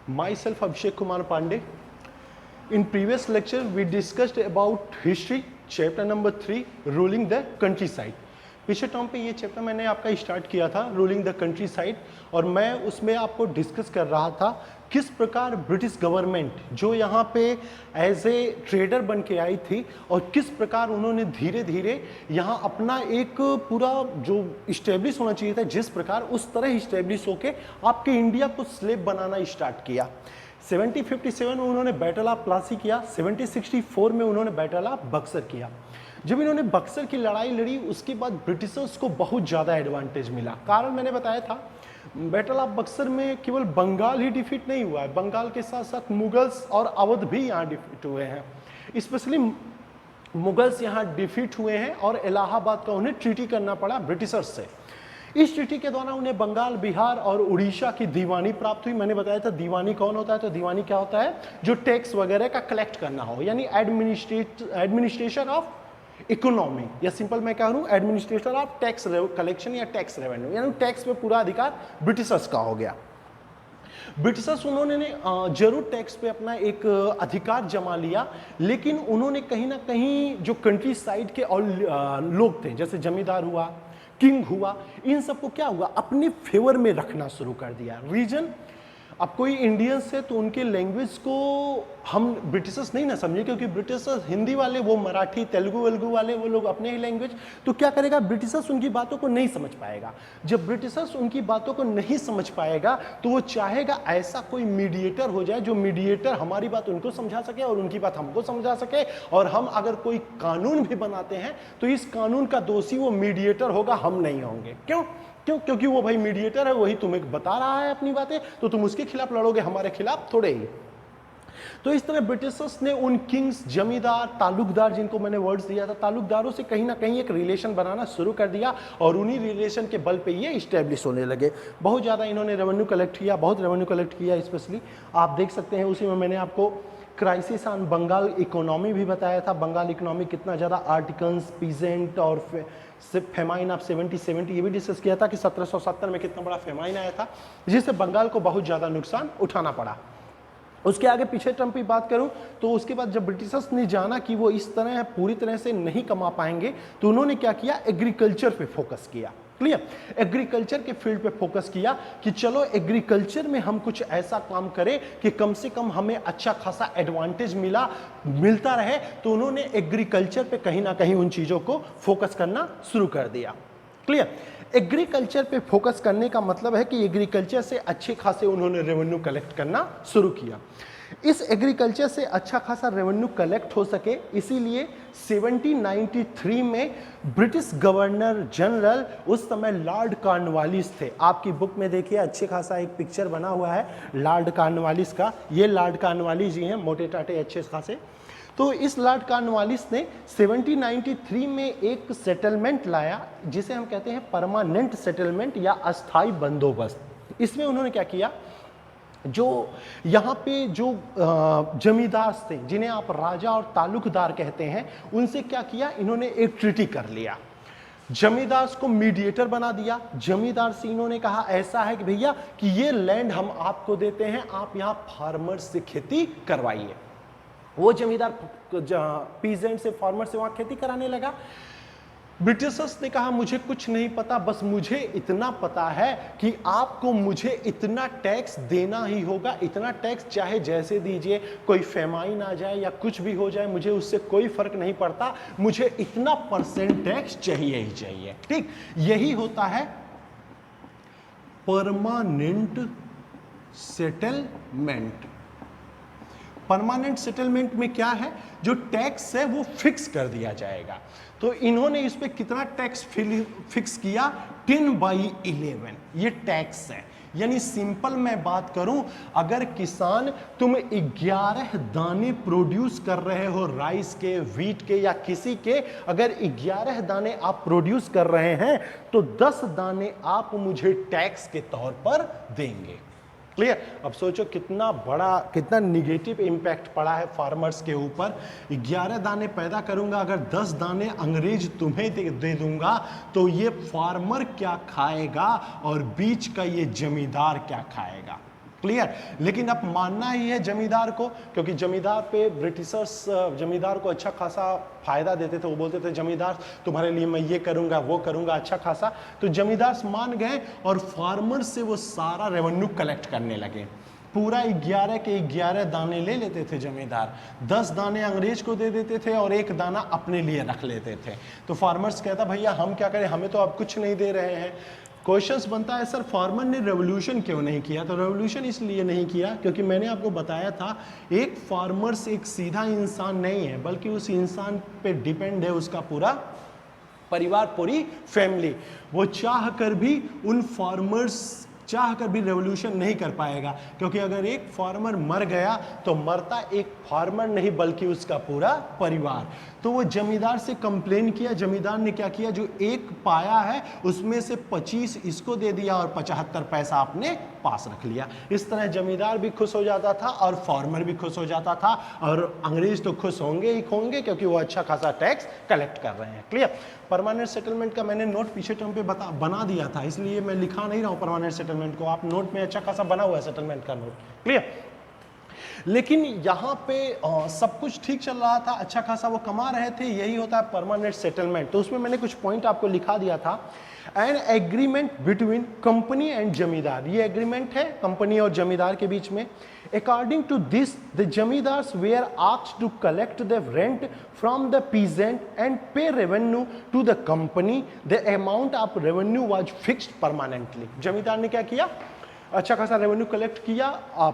Myself Abhishek Kumar Pandey. In previous lecture we discussed about history, chapter number 3, ruling the countryside. पिछले term पे ये chapter मैंने आपका start किया था रूलिंग द कंट्री साइड, और मैं उसमें आपको डिस्कस कर रहा था किस प्रकार ब्रिटिश गवर्नमेंट जो यहाँ पे एज ए ट्रेडर बन के आई थी और किस प्रकार उन्होंने धीरे धीरे यहाँ अपना एक पूरा जो इस्टेब्लिश होना चाहिए था जिस प्रकार उस तरह इस्टेब्लिश होके आपके इंडिया को स्लेब बनाना स्टार्ट किया। 1757 में उन्होंने बैटल ऑफ प्लासी किया, 1764 में उन्होंने बैटल ऑफ बक्सर किया। जब इन्होंने बक्सर की लड़ाई लड़ी उसके बाद ब्रिटिशर्स को बहुत ज़्यादा एडवांटेज मिला। कारण मैंने बताया था, बैटल ऑफ बक्सर में केवल बंगाल ही डिफीट नहीं हुआ है, बंगाल के साथ साथ मुगल्स और अवध भी यहाँ डिफीट हुए हैं। स्पेशली मुगल्स यहाँ डिफीट हुए हैं और इलाहाबाद का उन्हें ट्रीटी करना पड़ा ब्रिटिशर्स से। इस ट्रीटी के द्वारा उन्हें बंगाल, बिहार और उड़ीसा की दीवानी प्राप्त हुई। मैंने बताया था दीवानी कौन होता है, तो दीवानी क्या होता है, जो टैक्स वगैरह का कलेक्ट करना हो, यानी एडमिनिस्ट्रेशन ऑफ इकोनॉमी, या सिंपल मैं कह रहा हूँ एडमिनिस्ट्रेटर ऑफ टैक्स कलेक्शन या टैक्स रेवेन्यू, यानी टैक्स पे पूरा अधिकार ब्रिटिशर्स का हो गया। ब्रिटिशर्स उन्होंने जरूर टैक्स पे अपना एक अधिकार जमा लिया, लेकिन उन्होंने कहीं ना कहीं जो कंट्री साइड के और लोग थे, जैसे जमींदार हुआ, किंग हुआ, इन सबको क्या हुआ, अपने फेवर में रखना शुरू कर दिया। रीजन, अब कोई इंडियंस है तो उनके लैंग्वेज को हम ब्रिटिशर्स नहीं ना समझे, क्योंकि ब्रिटिशर्स हिंदी वाले, वो मराठी तेलुगु वेलुगु वाले, वो लोग अपने ही लैंग्वेज, तो क्या करेगा ब्रिटिशर्स उनकी बातों को नहीं समझ पाएगा। जब ब्रिटिशर्स उनकी बातों को नहीं समझ पाएगा तो वो चाहेगा ऐसा कोई मीडिएटर हो जाए जो मीडिएटर हमारी बात उनको समझा सके और उनकी बात हमको समझा सके, और हम अगर कोई कानून भी बनाते हैं तो इस कानून का दोषी वो मीडिएटर होगा, हम नहीं होंगे। क्यों? क्योंकि वो भाई मीडिएटर है, वही तुम्हें बता रहा है अपनी बातें, तो तुम उसके खिलाफ लड़ोगे, हमारे खिलाफ थोड़े ही। तो इस तरह ब्रिटिशर्स ने उन किंग्स, जमींदार, तालुकदार, जिनको मैंने वर्ड्स दिया था, तालुकदारों से कहीं ना कहीं एक रिलेशन बनाना शुरू कर दिया और उन्हीं रिलेशन के बल पे ये इस्टेब्लिश होने लगे। बहुत ज़्यादा इन्होंने रेवेन्यू कलेक्ट किया, बहुत रेवेन्यू कलेक्ट किया। स्पेशली आप देख सकते हैं उसी में मैंने आपको क्राइसिस ऑन बंगाल इकोनॉमी भी बताया था। बंगाल इकोनॉमी कितना ज़्यादा आर्टिकल्स, पीजेंट और फेमाइन ऑफ 1770 ये भी डिस्कस किया था कि 1770 में कितना बड़ा फेमाइन आया था, जिससे बंगाल को बहुत ज़्यादा नुकसान उठाना पड़ा। उसके आगे पीछे टर्म की बात करूं तो उसके बाद जब ब्रिटिशर्स ने जाना कि वो इस तरह पूरी तरह से नहीं कमा पाएंगे, तो उन्होंने क्या किया, एग्रीकल्चर पे फोकस किया। क्लियर, एग्रीकल्चर के फील्ड पे फोकस किया कि चलो एग्रीकल्चर में हम कुछ ऐसा काम करें कि कम से कम हमें अच्छा खासा एडवांटेज मिलता रहे। तो उन्होंने एग्रीकल्चर पे कहीं ना कहीं उन चीज़ों को फोकस करना शुरू कर दिया। क्लियर, एग्रीकल्चर पे फोकस करने का मतलब है कि एग्रीकल्चर से अच्छे खासे उन्होंने रेवेन्यू कलेक्ट करना शुरू किया। इस एग्रीकल्चर से अच्छा खासा रेवेन्यू कलेक्ट हो सके, इसीलिए 1793 में ब्रिटिश गवर्नर जनरल, उस समय लॉर्ड कॉर्नवालिस थे। आपकी बुक में देखिए अच्छे खासा एक पिक्चर बना हुआ है लॉर्ड कॉर्नवालिस का। ये लॉर्ड कॉर्नवालिस जी हैं, मोटे टाटे अच्छे खासे। तो इस लॉर्ड कॉर्नवालिस ने 1793 में एक सेटलमेंट लाया जिसे हम कहते हैं परमानेंट सेटलमेंट या अस्थाई बंदोबस्त। इसमें उन्होंने क्या किया, जो यहाँ पे जो जमींदार थे, जिन्हें आप राजा और तालुकदार कहते हैं, उनसे क्या किया, इन्होंने एक ट्रीटी कर लिया। जमींदार को मीडिएटर बना दिया। जमींदार से इन्होंने कहा ऐसा है कि भैया कि ये लैंड हम आपको देते हैं, आप यहाँ फार्मर से खेती करवाइए। वो जमींदार पीजेंट से, फार्मर से वहाँ खेती कराने लगा। ब्रिटिशर्स ने कहा मुझे कुछ नहीं पता, बस मुझे इतना पता है कि आपको मुझे इतना टैक्स देना ही होगा, इतना टैक्स चाहे जैसे दीजिए, कोई फेमाइन आ जाए या कुछ भी हो जाए, मुझे उससे कोई फर्क नहीं पड़ता, मुझे इतना % टैक्स चाहिए ही चाहिए। ठीक, यही होता है परमानेंट सेटलमेंट। परमानेंट सेटलमेंट में क्या है, जो टैक्स है वो फिक्स कर दिया जाएगा। तो इन्होंने इस पे कितना टैक्स फिक्स किया, 10/11 ये टैक्स है। यानी सिंपल मैं बात करूं, अगर किसान तुम 11 दाने प्रोड्यूस कर रहे हो राइस के, व्हीट के या किसी के, अगर 11 दाने आप प्रोड्यूस कर रहे हैं तो 10 दाने आप मुझे टैक्स के तौर पर देंगे। क्लियर, अब सोचो कितना बड़ा, कितना निगेटिव इम्पैक्ट पड़ा है फार्मर्स के ऊपर। 11 दाने पैदा करूंगा, अगर 10 दाने अंग्रेज तुम्हें दे दूंगा तो ये फार्मर क्या खाएगा और बीच का ये जमींदार क्या खाएगा। क्लियर। लेकिन अब मानना ही है जमींदार को, क्योंकि जमींदार पे ब्रिटिशर्स जमींदार को अच्छा खासा फायदा देते थे। वो बोलते थे जमींदार तुम्हारे लिए मैं ये करूंगा वो करूंगा अच्छा खासा, तो जमींदार मान गए और फार्मर से वो सारा रेवेन्यू कलेक्ट करने लगे। पूरा 11 के 11 दाने ले लेते थे जमींदार, 10 दाने अंग्रेज को दे देते थे और 1 दाना अपने लिए रख लेते थे। तो फार्मर्स कहता भैया हम क्या करें, हमें तो अब कुछ नहीं दे रहे हैं। क्वेश्चंस बनता है सर फार्मर ने रेवोल्यूशन क्यों नहीं किया? तो रेवोल्यूशन इसलिए नहीं किया क्योंकि मैंने आपको बताया था एक फार्मर्स एक सीधा इंसान नहीं है, बल्कि उस इंसान पे डिपेंड है उसका पूरा परिवार, पूरी फैमिली। वो चाह कर भी उन फार्मर्स चाह कर भी रेवोल्यूशन नहीं कर पाएगा, क्योंकि अगर एक फार्मर मर गया तो मरता एक फार्मर नहीं बल्कि उसका पूरा परिवार। तो वो जमींदार से कंप्लेन किया, जमींदार ने क्या किया, जो एक पाया है उसमें से 25 इसको दे दिया और 75 पैसा अपने पास रख लिया। इस तरह जमींदार भी खुश हो जाता था और फार्मर भी खुश हो जाता था, और अंग्रेज तो खुश होंगे ही होंगे क्योंकि वो अच्छा खासा टैक्स कलेक्ट कर रहे हैं। क्लियर। परमानेंट सेटलमेंट का मैंने नोट पीछे टर्म पे बना दिया था, इसलिए मैं लिखा नहीं रहा हूं परमानेंट सेटलमेंट को, आप नोट में अच्छा खासा बना हुआ है सेटलमेंट का नोट। क्लियर। लेकिन यहाँ पे सब कुछ ठीक चल रहा था, अच्छा खासा वो कमा रहे थे, यही होता है परमानेंट सेटलमेंट। तो उसमें मैंने कुछ पॉइंट आपको लिखा दिया था। An agreement between company and जमींदार, ये एग्रीमेंट है कंपनी और जमींदार के बीच में। According to this the zamindars were asked to collect the rent from the peasant and pay revenue to the company. The amount of revenue was fixed permanently. जमींदार ने क्या किया, अच्छा खासा रेवेन्यू कलेक्ट किया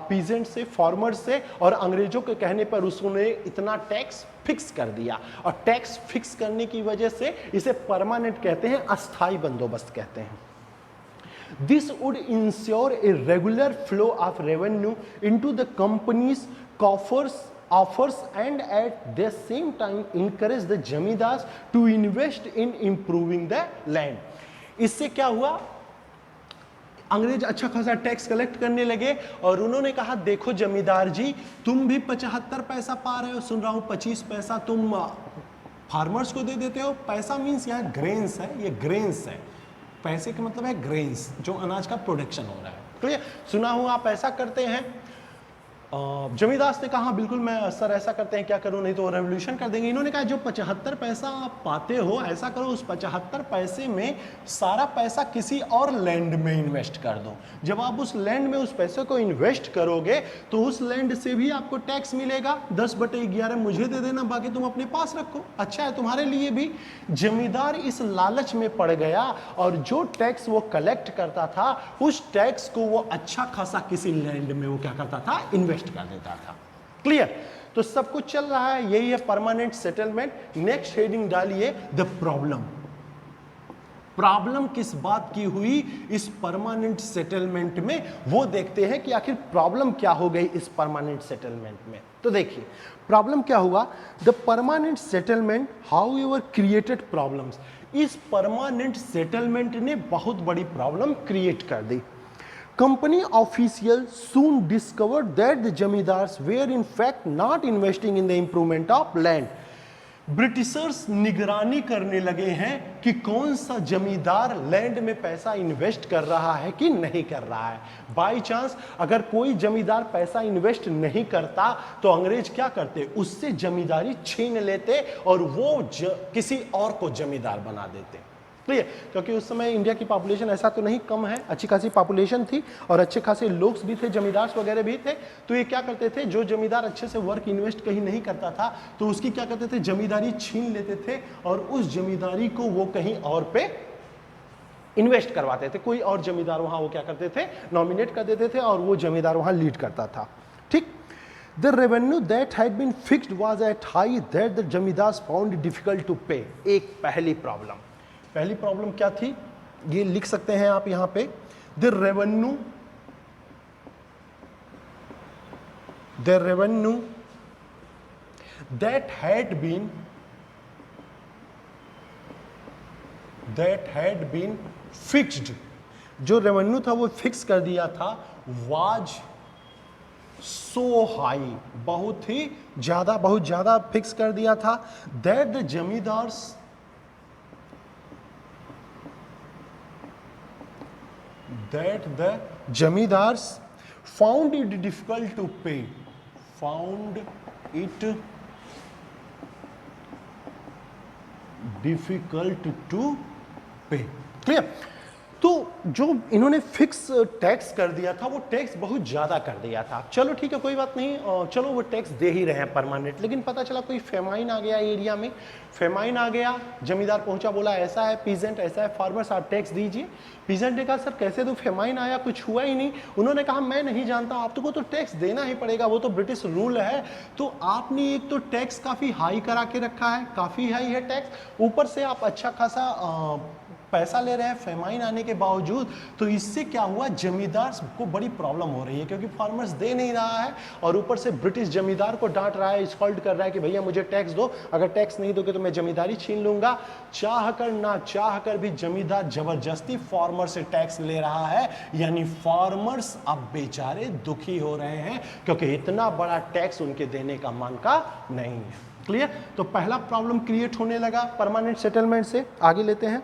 पीजेंट से, फार्मर से, और अंग्रेजों के कहने पर उसने इतना टैक्स फिक्स कर दिया। और टैक्स फिक्स करने की वजह से इसे परमानेंट कहते हैं, अस्थाई बंदोबस्त कहते हैं। This would ensure a regular flow of revenue into the companies coffers offers and at the same time encourage the zamindars to invest in improving the land। इससे क्या हुआ, अंग्रेज अच्छा खासा टैक्स कलेक्ट करने लगे और उन्होंने कहा देखो जमींदार जी तुम भी 75 पैसा पा रहे हो, सुन रहा हूं 25 पैसा तुम फार्मर्स को दे देते हो। पैसा मीन्स यहाँ ग्रेन्स है, ये ग्रेन्स है, पैसे का मतलब है ग्रेन्स, जो अनाज का प्रोडक्शन हो रहा है। क्लियर। सुना हूं आप ऐसा करते हैं। जमींदार ने कहा बिल्कुल मैं सर ऐसा करते हैं, क्या करूं, नहीं तो रेवोल्यूशन कर देंगे। इन्होंने कहा जो 75 पैसा आप पाते हो ऐसा करो, उस 75 पैसे में सारा पैसा किसी और लैंड में इन्वेस्ट कर दो। जब आप उस लैंड में उस पैसे को इन्वेस्ट करोगे तो उस लैंड से भी आपको टैक्स मिलेगा, 10/11 मुझे दे देना, बाकी तुम अपने पास रखो, अच्छा है तुम्हारे लिए भी। जमींदार इस लालच में पड़ गया और जो टैक्स वो कलेक्ट करता था उस टैक्स को वो अच्छा खासा किसी लैंड में वो क्या करता था, इन्वेस्ट कर देता था। क्लियर। तो सब कुछ चल रहा है, यही है परमानेंट सेटलमेंट। नेक्स्ट हेडिंग डालिए द प्रॉब्लम। प्रॉब्लम किस बात की हुई इस परमानेंट सेटलमेंट में, वो देखते हैं कि आखिर प्रॉब्लम क्या हो गई इस परमानेंट सेटलमेंट में। तो देखिए प्रॉब्लम क्या हुआ, the permanent settlement how ever created problems. इस परमानेंट सेटलमेंट ने बहुत बड़ी प्रॉब्लम क्रिएट कर दी। Company officials soon discovered that the zamindars were in fact not investing in the improvement of land। Britishers निगरानी करने लगे हैं कि कौन सा जमींदार लैंड में पैसा इन्वेस्ट कर रहा है कि नहीं कर रहा है। बाई चांस अगर कोई जमींदार पैसा इन्वेस्ट नहीं करता तो अंग्रेज क्या करते, उससे जमींदारी छीन लेते और वो किसी और को जमींदार बना देते। क्लियर। क्योंकि उस समय इंडिया की पॉपुलेशन ऐसा तो नहीं कम है, अच्छी खासी पॉपुलेशन थी और अच्छे खासे लोग भी थे, जमींदार वगैरह भी थे। तो ये क्या करते थे, जो जमींदार अच्छे से वर्क इन्वेस्ट कहीं नहीं करता था तो उसकी क्या करते थे, जमींदारी छीन लेते थे और उस जमींदारी को वो कहीं और पे इन्वेस्ट करवाते थे। कोई और जमींदार वहां वो क्या करते थे, नॉमिनेट कर देते थे और वो जमींदार वहां लीड करता था। ठीक। The revenue that had been fixed was at high that the zamindars found difficult to pay। एक पहली प्रॉब्लम क्या थी, ये लिख सकते हैं आप यहां पे, the revenue that had been fixed, जो रेवेन्यू था वो फिक्स कर दिया था, was so high, बहुत ज्यादा फिक्स कर दिया था, that the zamindars found it difficult to pay, found it difficult to pay. Clear? तो जो इन्होंने फिक्स टैक्स कर दिया था वो टैक्स बहुत ज़्यादा कर दिया था। चलो ठीक है, कोई बात नहीं, चलो वो टैक्स दे ही रहे हैं परमानेंट। लेकिन पता चला कोई फेमाइन आ गया एरिया में, फेमाइन आ गया, जमींदार पहुंचा, बोला ऐसा है पीजेंट, ऐसा है फार्मर्स, आप टैक्स दीजिए। पीजेंट ने कहा सर कैसे तो फेमाइन आया, कुछ हुआ ही नहीं। उन्होंने कहा मैं नहीं जानता, आपको तो टैक्स देना ही पड़ेगा, वो तो ब्रिटिश रूल है। तो आपने एक तो टैक्स काफ़ी हाई करा के रखा है, काफ़ी हाई है टैक्स, ऊपर से आप अच्छा खासा पैसा ले रहे हैं फेमाइन आने के बावजूद। तो इससे क्या हुआ, जमींदार को बड़ी प्रॉब्लम हो रही है, क्योंकि फार्मर्स दे नहीं रहा है और ऊपर से ब्रिटिश जमींदार को डांट रहा है, स्कॉल्ड कर रहा है कि भैया मुझे टैक्स दो, अगर टैक्स नहीं दोगे तो मैं जमींदारी छीन लूंगा। चाह कर ना चाह कर भी जमींदार जबरदस्ती फार्मर से टैक्स ले रहा है, यानी फार्मर्स अब बेचारे दुखी हो रहे हैं, क्योंकि इतना बड़ा टैक्स उनके देने का मन का नहीं है। क्लियर? तो पहला प्रॉब्लम क्रिएट होने लगा परमानेंट सेटलमेंट से। आगे लेते हैं।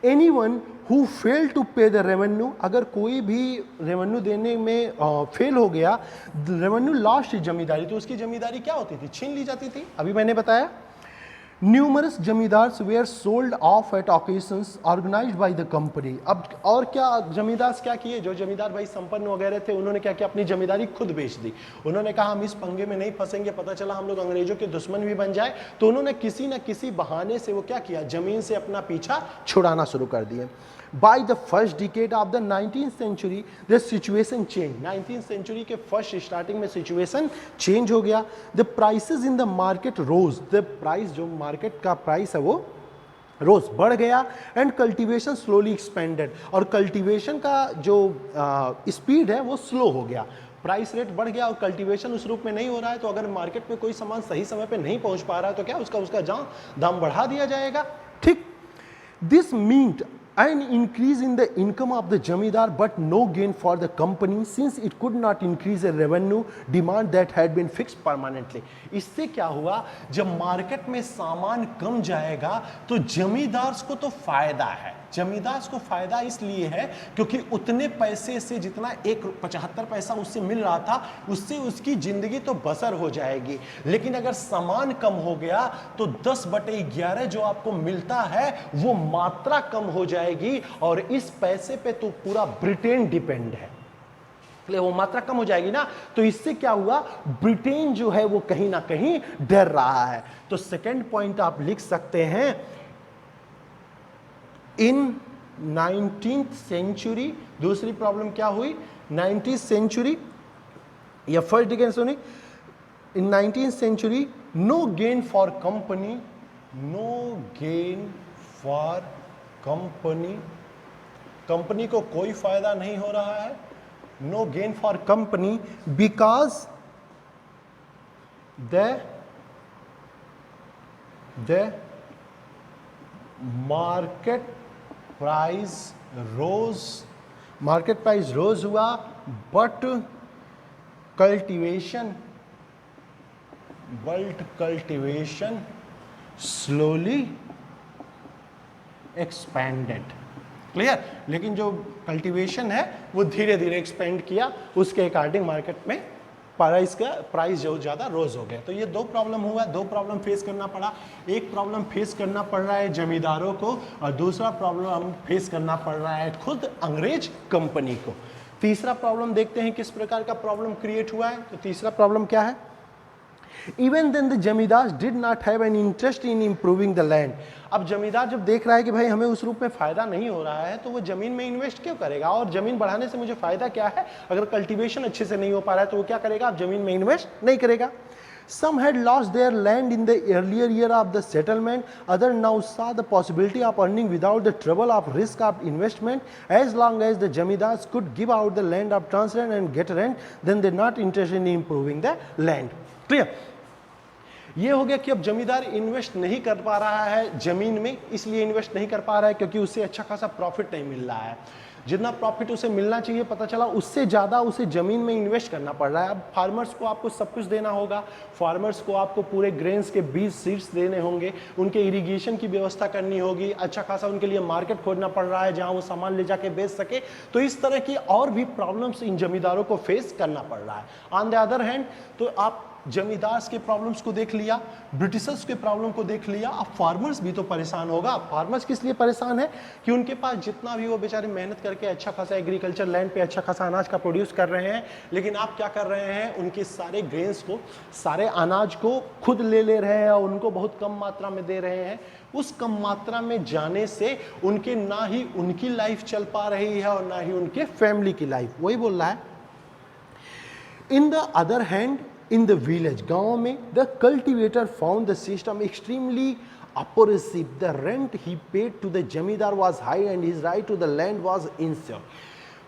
Anyone who failed to pay the revenue, अगर कोई भी रेवेन्यू देने में फेल हो गया, रेवेन्यू लॉस्ट जमींदारी, तो उसकी जमींदारी क्या होती थी, छीन ली जाती थी। अभी मैंने बताया numerous zamindars were sold off at occasions organised by the company. अब और क्या जमींदार क्या किए, जो जमींदार भाई संपन्न वगैरह थे, उन्होंने क्या किया, अपनी जमींदारी खुद बेच दी। उन्होंने कहा हम इस पंगे में नहीं फंसेंगे, पता चला हम लोग अंग्रेजों के दुश्मन भी बन जाए, तो उन्होंने किसी न किसी बहाने से वो क्या किया, जमीन से अपना पीछा छुड़ाना शुरू कर दिए। By the first decade of the 19th century, the situation changed. 19th century के first starting में situation change हो गया. The prices in the market rose. The price जो market का price है वो rose, बढ़ गया, and cultivation slowly expanded. और cultivation का जो speed है वो slow हो गया. प्राइस रेट बढ़ गया और कल्टीवेशन उस रूप में नहीं हो रहा है, तो अगर मार्केट में कोई सामान सही समय पे नहीं पहुंच पा रहा है तो क्या उसका दाम बढ़ा दिया जाएगा। ठीक, this meant an increase in the income of the jamidar but no gain for the company since it could not increase the revenue demand that had been fixed permanently. इससे क्या हुआ, जब मार्केट में सामान कम जाएगा तो जमींदार को तो फायदा है। जमींदार को फायदा इसलिए है क्योंकि उतने पैसे से जितना 1.75 पैसा उससे मिल रहा था, उससे उसकी जिंदगी तो बसर हो जाएगी। लेकिन अगर सामान कम हो गया तो 10/11 जो आपको मिलता है वो मात्रा कम हो जाएगी, और इस पैसे पे तो पूरा ब्रिटेन डिपेंड है, इसलिए वो मात्रा कम हो जाएगी ना। तो इससे क्या हुआ, ब्रिटेन जो है वो कहीं ना कहीं डर रहा है। तो सेकेंड पॉइंट आप लिख सकते हैं, इन 19th सेंचुरी, दूसरी प्रॉब्लम क्या हुई, 19th सेंचुरी या फर्स्ट डिकेड सुनी, in 19th century no gain for company, no gain for company, company को कोई फायदा नहीं हो रहा है, no gain for company because the market price rose, market price rose हुआ, but cultivation slowly expanded. Clear? लेकिन जो कल्टीवेशन है वो धीरे धीरे एक्सपेंड किया, उसके अकॉर्डिंग मार्केट में प्राइस जो ज़्यादा रोज हो गया। तो ये दो प्रॉब्लम हुआ, दो प्रॉब्लम फेस करना पड़ा। एक प्रॉब्लम फेस करना पड़ रहा है जमींदारों को, और दूसरा प्रॉब्लम फेस करना पड़ रहा है खुद अंग्रेज कंपनी को। तीसरा प्रॉब्लम देखते हैं किस प्रकार का प्रॉब्लम क्रिएट हुआ है। तो तीसरा प्रॉब्लम क्या है, Even then the जमींदार did not have an interest in improving the land. अब जमींदार जब देख रहा है कि भाई हमें उस रूप में फायदा नहीं हो रहा है, तो वो जमीन में इन्वेस्ट क्यों करेगा, और जमीन बढ़ाने से मुझे फायदा क्या है, अगर कल्टीवेशन अच्छे से नहीं हो पा रहा है तो वो क्या करेगा, अब जमीन में इन्वेस्ट नहीं करेगा। Some had lost their land in the earlier year of the settlement. Others now saw the possibility of earning without the trouble of risk of investment. As long as the jamidars could give out the land of transrent and get rent, then they're not interested in improving the land. Clear? ये हो गया कि अब जमींदार invest नहीं कर पा रहा है जमीन में, इसलिए इन्वेस्ट नहीं कर पा रहा है क्योंकि उससे अच्छा खासा प्रॉफिट नहीं मिल रहा है। जितना प्रॉफिट उसे मिलना चाहिए पता चला उससे ज़्यादा उसे ज़मीन में इन्वेस्ट करना पड़ रहा है। अब फार्मर्स को आपको सब कुछ देना होगा, फार्मर्स को आपको पूरे ग्रेन्स के बीज सीड्स देने होंगे, उनके इरिगेशन की व्यवस्था करनी होगी, अच्छा खासा उनके लिए मार्केट खोजना पड़ रहा है जहाँ वो सामान ले जाके बेच सके। तो इस तरह की और भी प्रॉब्लम्स इन जमींदारों को फेस करना पड़ रहा है। ऑन द अदर हैंड तो आप जमींदार्स के प्रॉब्लम्स को देख लिया, ब्रिटिशर्स के प्रॉब्लम को देख लिया, अब फार्मर्स भी तो परेशान होगा। फार्मर्स किस लिए परेशान है कि उनके पास जितना भी वो बेचारे मेहनत करके अच्छा खासा एग्रीकल्चर लैंड पे अच्छा खासा अनाज का प्रोड्यूस कर रहे हैं, लेकिन आप क्या कर रहे हैं, उनके सारे ग्रेन्स को, सारे अनाज को खुद ले रहे हैं और उनको बहुत कम मात्रा में दे रहे हैं। उस कम मात्रा में जाने से उनके ना ही उनकी लाइफ चल पा रही है और ना ही उनके फैमिली की लाइफ। वही बोल रहा है। In the other hand in the village, गांव में, the cultivator found the system extremely oppressive. The rent he paid to the जमींदार was high and his right to the land was insure.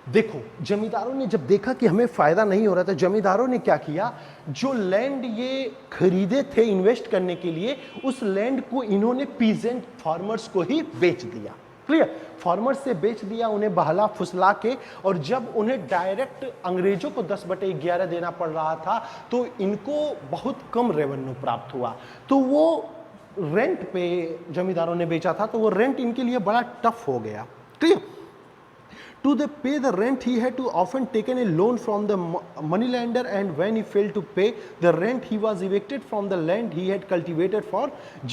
देखो, जमींदारों ने जब देखा कि हमें फायदा नहीं हो रहा था, जमींदारों ने क्या किया, जो लैंड ये खरीदे थे इन्वेस्ट करने के लिए, उस लैंड को इन्होंने पीजेंट फार्मर्स को ही बेच दिया। क्लियर, फार्मर्स से बेच दिया उन्हें बहला फुसला के, और जब उन्हें डायरेक्ट अंग्रेजों को 10/11 देना पड़ रहा था तो इनको बहुत कम रेवेन्यू प्राप्त हुआ। तो वो रेंट पे जमींदारों ने बेचा था, तो वो रेंट इनके लिए बड़ा टफ हो गया। Clear, to the pay the rent he had to often taken a loan from the moneylender, and when he failed to pay the rent he was evicted from the land he had cultivated for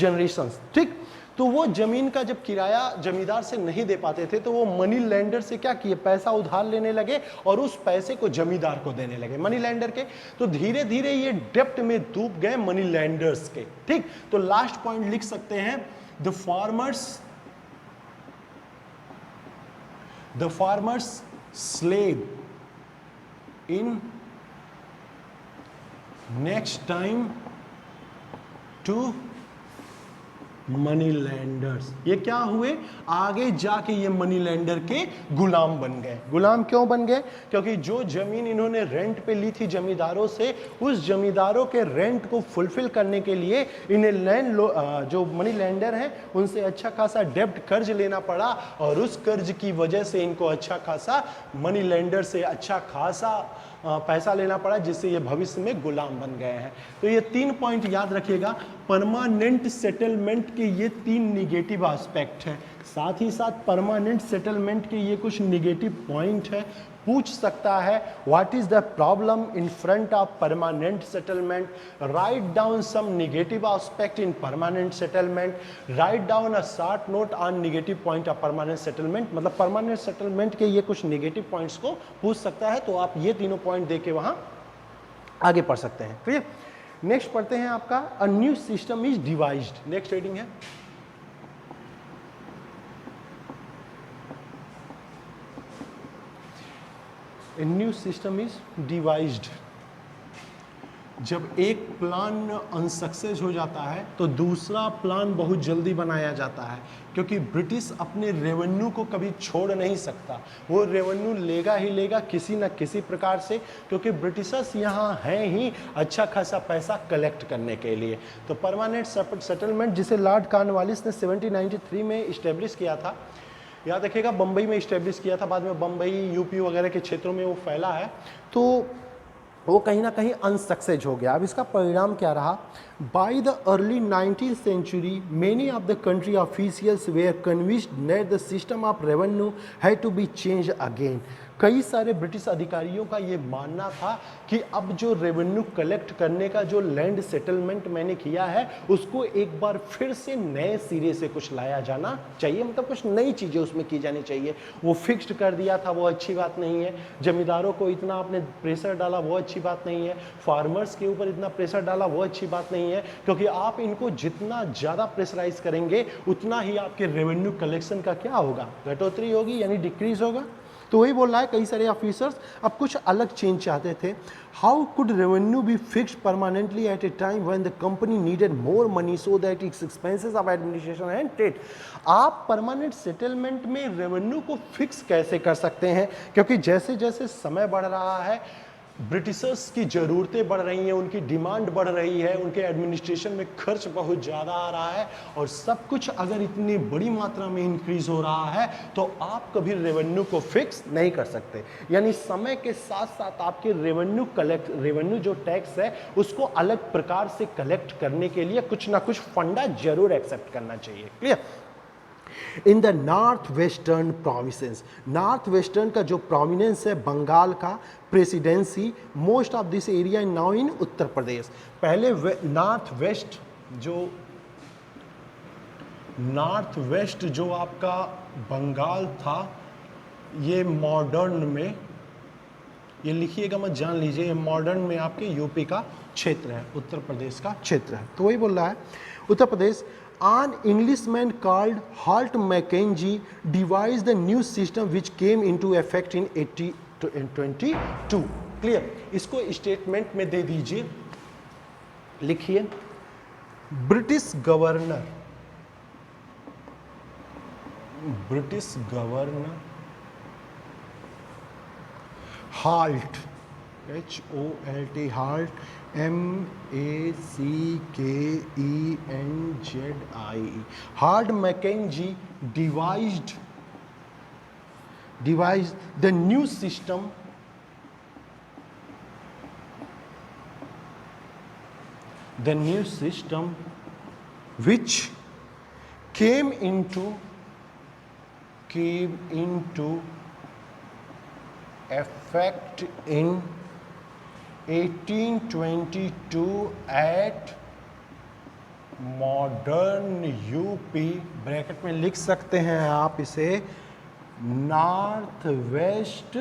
generations. ठीक, तो वो जमीन का जब किराया जमींदार से नहीं दे पाते थे तो वो मनी लैंडर से क्या किए, पैसा उधार लेने लगे और उस पैसे को जमींदार को देने लगे, मनी लैंडर के। तो धीरे धीरे ये डेप्ट में डूब गए मनी लैंडर्स के। ठीक, तो लास्ट पॉइंट लिख सकते हैं, the farmers slave in next time to money landers. ये क्या हुए, आगे जाके ये मनी लैंडर के गुलाम बन गए। गुलाम क्यों बन गए, क्योंकि जो जमीन इन्होंने रेंट पे ली थी जमींदारों से, उस जमींदारों के रेंट को फुलफिल करने के लिए इन्हें जो मनी लैंडर हैं उनसे अच्छा खासा डेब्ट कर्ज लेना पड़ा, और उस कर्ज की वजह से इनको अच्छा खासा मनी लैंडर से अच्छा खासा पैसा लेना पड़ा, जिससे ये भविष्य में गुलाम बन गए हैं। तो ये 3 पॉइंट याद रखिएगा। परमानेंट सेटलमेंट के ये 3 निगेटिव एस्पेक्ट हैं, साथ ही साथ परमानेंट सेटलमेंट के ये कुछ निगेटिव पॉइंट है। पूछ सकता है what is the problem in front of permanent settlement, write down some negative aspect in permanent settlement, write down a short note on negative point of permanent settlement. मतलब permanent settlement के ये कुछ negative points को पूछ सकता है, तो आप ये तीनों पॉइंट देके वहां आगे पढ़ सकते हैं। क्लियर, नेक्स्ट पढ़ते हैं आपका, a new system is devised. Next reading है, A new system is devised। जब एक प्लान अनसक्सेस हो जाता है तो दूसरा प्लान बहुत जल्दी बनाया जाता है, क्योंकि ब्रिटिश अपने रेवेन्यू को कभी छोड़ नहीं सकता। वो रेवेन्यू लेगा ही लेगा किसी न किसी प्रकार से, क्योंकि ब्रिटिशर्स यहाँ हैं ही अच्छा खासा पैसा कलेक्ट करने के लिए। तो परमानेंट सेटलमेंट जिसे लॉर्ड कॉर्नवालिस ने 1793 में इस्टेब्लिश किया था, याद रखिएगा, बम्बई में इस्टेब्लिश किया था, बाद में बम्बई यूपी वगैरह के क्षेत्रों में वो फैला है, तो वो कहीं ना कहीं अनसक्सेस हो गया। अब इसका परिणाम क्या रहा, by the early 19th century many of the country officials were convinced that the system of revenue had to be change again. कई सारे ब्रिटिश अधिकारियों का ये मानना था कि अब जो रेवेन्यू कलेक्ट करने का जो लैंड सेटलमेंट मैंने किया है उसको एक बार फिर से नए सिरे से कुछ लाया जाना चाहिए, मतलब कुछ नई चीज़ें उसमें की जानी चाहिए। वो फिक्स्ड कर दिया था, वो अच्छी बात नहीं है। जमींदारों को इतना आपने प्रेशर डाला, वो अच्छी बात नहीं है। फार्मर्स के ऊपर इतना प्रेशर डाला, वो अच्छी बात नहीं है, क्योंकि आप इनको जितना ज़्यादा प्रेशराइज करेंगे उतना ही आपके रेवेन्यू कलेक्शन का क्या होगा, घटोतरी होगी, यानी डिक्रीज होगा। तो वही बोल रहा है, कई सारे ऑफिसर्स अब कुछ अलग चेंज चाहते थे। How could revenue be fixed permanently at a time when the company needed more money so that its expenses of administration and trade. आप परमानेंट सेटलमेंट में रेवेन्यू को फिक्स कैसे कर सकते हैं, क्योंकि जैसे जैसे समय बढ़ रहा है ब्रिटिशर्स की ज़रूरतें बढ़ रही हैं, उनकी डिमांड बढ़ रही है, उनके एडमिनिस्ट्रेशन में खर्च बहुत ज़्यादा आ रहा है, और सब कुछ अगर इतनी बड़ी मात्रा में इंक्रीज हो रहा है तो आप कभी रेवेन्यू को फिक्स नहीं कर सकते। यानी समय के साथ साथ आपके रेवेन्यू जो टैक्स है उसको अलग प्रकार से कलेक्ट करने के लिए कुछ ना कुछ फंडा जरूर एक्सेप्ट करना चाहिए। Clear? In the north western provinces, north western का जो प्रोविनेंस है बंगाल का presidency, most of this area in now in Uttar Pradesh. पहले नॉर्थ वेस्ट जो आपका बंगाल था, ये मॉडर्न में, ये लिखिएगा मत, जान लीजिए, ये मॉडर्न में आपके यूपी का क्षेत्र है, उत्तर प्रदेश का क्षेत्र है। तो वही बोल रहा है Uttar Pradesh. An Englishman called Halt Mackenzie devised the new system which came into effect in 1822. Clear? इसको स्टेटमेंट में दे दीजिए, लिखिए, British governor Holt, HOLT, Holt, MACKENZIE, Holt Mackenzie devised the new system which came into effect in 1822 at modern UP, bracket में लिख सकते हैं आप इसे, नॉर्थ वेस्ट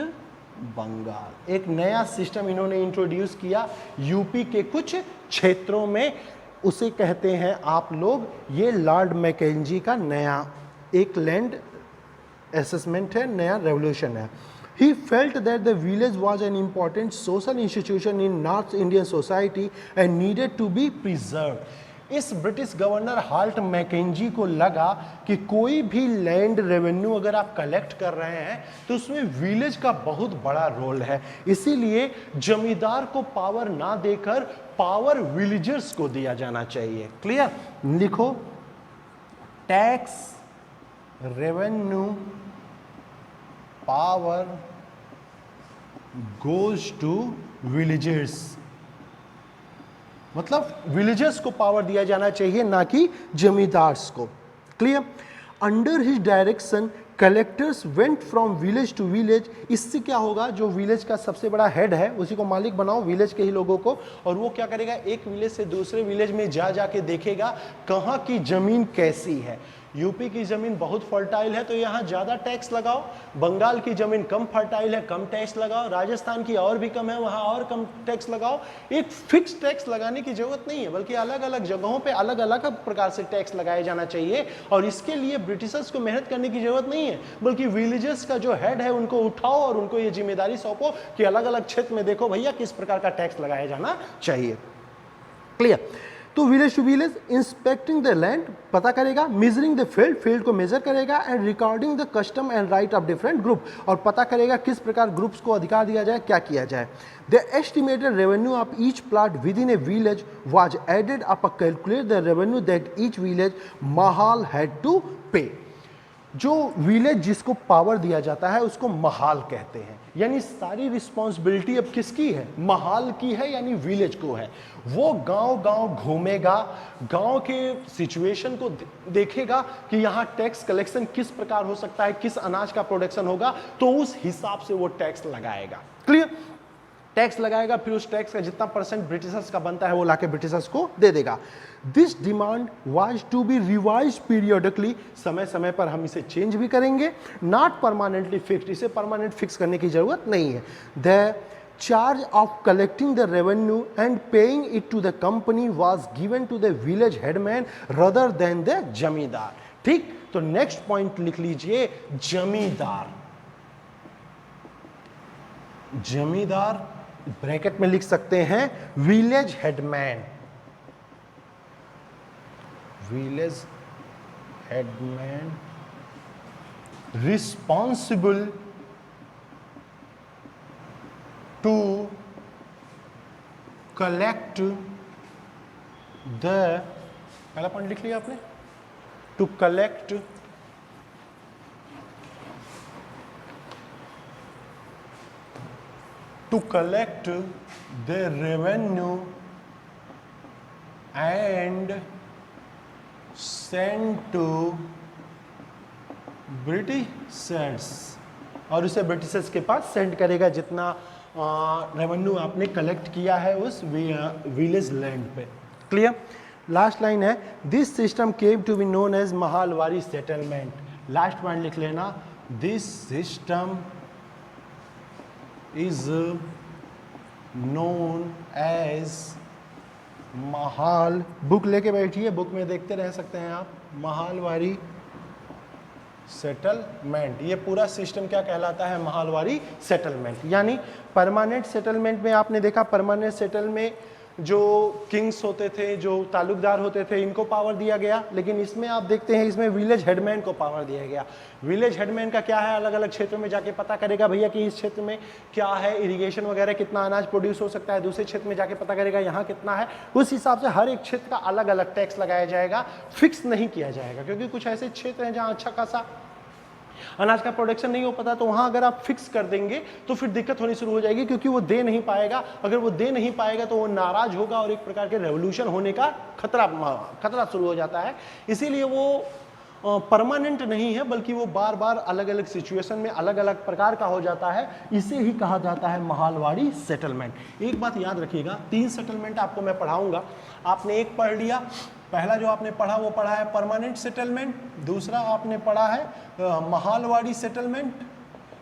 बंगाल। एक नया सिस्टम इन्होंने इंट्रोड्यूस किया यूपी के कुछ क्षेत्रों में, उसे कहते हैं आप लोग, ये लॉर्ड मैकेंजी का नया एक लैंड असेसमेंट है, नया रेवोल्यूशन है। He felt that the village was an important social institution in North Indian society and needed to be preserved. इस ब्रिटिश गवर्नर हाल्ट मैकेंजी को लगा कि कोई भी लैंड रेवेन्यू अगर आप कलेक्ट कर रहे हैं तो उसमें विलेज का बहुत बड़ा रोल है, इसीलिए जमींदार को पावर ना देकर पावर विलेजर्स को दिया जाना चाहिए। क्लियर? लिखो, tax revenue power goes to villagers, मतलब विलेजर्स को पावर दिया जाना चाहिए, ना कि जमींदार्स को। Clear? Under his direction collectors went from village to village. इससे क्या होगा, जो विलेज का सबसे बड़ा हेड है उसी को मालिक बनाओ, विलेज के ही लोगों को, और वो क्या करेगा, एक विलेज से दूसरे विलेज में जाके देखेगा कहाँ की जमीन कैसी है। यूपी की जमीन बहुत फर्टाइल है तो यहाँ ज़्यादा टैक्स लगाओ, बंगाल की जमीन कम फर्टाइल है, कम टैक्स लगाओ, राजस्थान की और भी कम है, वहाँ और कम टैक्स लगाओ। एक फिक्स टैक्स लगाने की जरूरत नहीं है, बल्कि अलग अलग जगहों पे अलग अलग प्रकार से टैक्स लगाया जाना चाहिए, और इसके लिए ब्रिटिशर्स को मेहनत करने की जरूरत नहीं है, बल्कि विलेजर्स का जो हेड है उनको उठाओ और उनको ये जिम्मेदारी सौंपो कि अलग अलग क्षेत्र में देखो भैया किस प्रकार का टैक्स लगाया जाना चाहिए। क्लियर? तो village to village inspecting the land, पता करेगा, मेजरिंग द फील्ड को मेजर करेगा, and recording the custom and right of different group, और पता करेगा किस प्रकार ग्रुप्स को अधिकार दिया जाए, क्या किया जाए। The estimated revenue of each plot within a village was added up calculate the revenue that each village mahal had to pay. जो विलेज जिसको पावर दिया जाता है उसको महाल कहते हैं, यानी सारी रिस्पॉन्सिबिलिटी अब किसकी है, महाल की है, यानी विलेज को है। वो गांव गांव घूमेगा, गांव के सिचुएशन को देखेगा कि यहाँ टैक्स कलेक्शन किस प्रकार हो सकता है, किस अनाज का प्रोडक्शन होगा, तो उस हिसाब से वो टैक्स लगाएगा। क्लियर? टैक्स लगाएगा, फिर उस टैक्स का जितना परसेंट ब्रिटिशर्स का बनता है वो लाके ब्रिटिशर्स को दे देगा। This demand was to be revise periodically, समय समय पर हम इसे चेंज भी करेंगे, नॉट परमानेंटली फिक्स्ड, इसे परमानेंट फिक्स करने की जरूरत नहीं है। The charge of collecting the revenue and paying it to the company was given to the village headman rather than the zamindar. ठीक? तो नेक्स्ट पॉइंट लिख लीजिए, जमींदार। जमींदार ब्रैकेट में लिख सकते हैं village headman, village headman responsible to collect the, पहला पॉइंट लिख लिया आपने, to collect the revenue and send to Britishers, और उसे ब्रिटिशर्स के पास सेंड करेगा जितना रेवेन्यू आपने कलेक्ट किया है उस विलेज लैंड पे। क्लियर। लास्ट लाइन है, this system came to be known as Mahalwari settlement. Last point लिख लेना, this system is known as mahal, book लेके बैठिए, बुक में देखते रह सकते हैं आप, महालवाड़ी सेटलमेंट। ये पूरा सिस्टम क्या कहलाता है? महालवाड़ी सेटलमेंट। यानी परमानेंट सेटलमेंट में आपने देखा, परमानेंट सेटल में जो किंग्स होते थे, जो तालुकदार होते थे, इनको पावर दिया गया, लेकिन इसमें आप देखते हैं इसमें विलेज हेडमैन को पावर दिया गया। विलेज हेडमैन का क्या है? अलग अलग क्षेत्रों में जाके पता करेगा भैया कि इस क्षेत्र में क्या है, इरिगेशन वगैरह कितना अनाज प्रोड्यूस हो सकता है, दूसरे क्षेत्र में जाके पता करेगा यहाँ कितना है। उस हिसाब से हर एक क्षेत्र का अलग अलग टैक्स लगाया जाएगा, फिक्स नहीं किया जाएगा, क्योंकि कुछ ऐसे क्षेत्र हैं जहाँ अच्छा खासा अनाज का प्रोडक्शन नहीं हो पाता, तो वहां अगर आप फिक्स कर देंगे तो फिर दिक्कत होनी शुरू हो जाएगी, क्योंकि वो दे नहीं पाएगा। अगर वो दे नहीं पाएगा तो वो नाराज होगा और एक प्रकार के रेवोल्यूशन होने का खतरा शुरू हो जाता है। इसीलिए वो परमानेंट नहीं है, बल्कि वो बार बार अलग अलग सिचुएशन में अलग अलग प्रकार का हो जाता है। इसे ही कहा जाता है महालवाड़ी सेटलमेंट। एक बात याद रखिएगा, 3 सेटलमेंट आपको मैं पढ़ाऊंगा, आपने एक पढ़ लिया। पहला जो आपने पढ़ा वो पढ़ा है परमानेंट सेटलमेंट, दूसरा आपने पढ़ा है महालवाड़ी सेटलमेंट,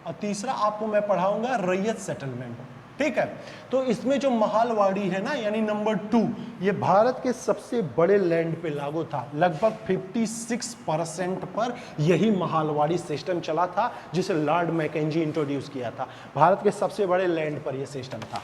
और तीसरा आपको मैं पढ़ाऊंगा रैयत सेटलमेंट। ठीक है, तो इसमें जो महालवाड़ी है ना, यानी नंबर 2, ये भारत के सबसे बड़े लैंड पे लागू था। लगभग 56% पर यही महालवाड़ी सिस्टम चला था, जिसे लॉर्ड मैकेंजी इंट्रोड्यूस किया था। भारत के सबसे बड़े लैंड पर यह सिस्टम था।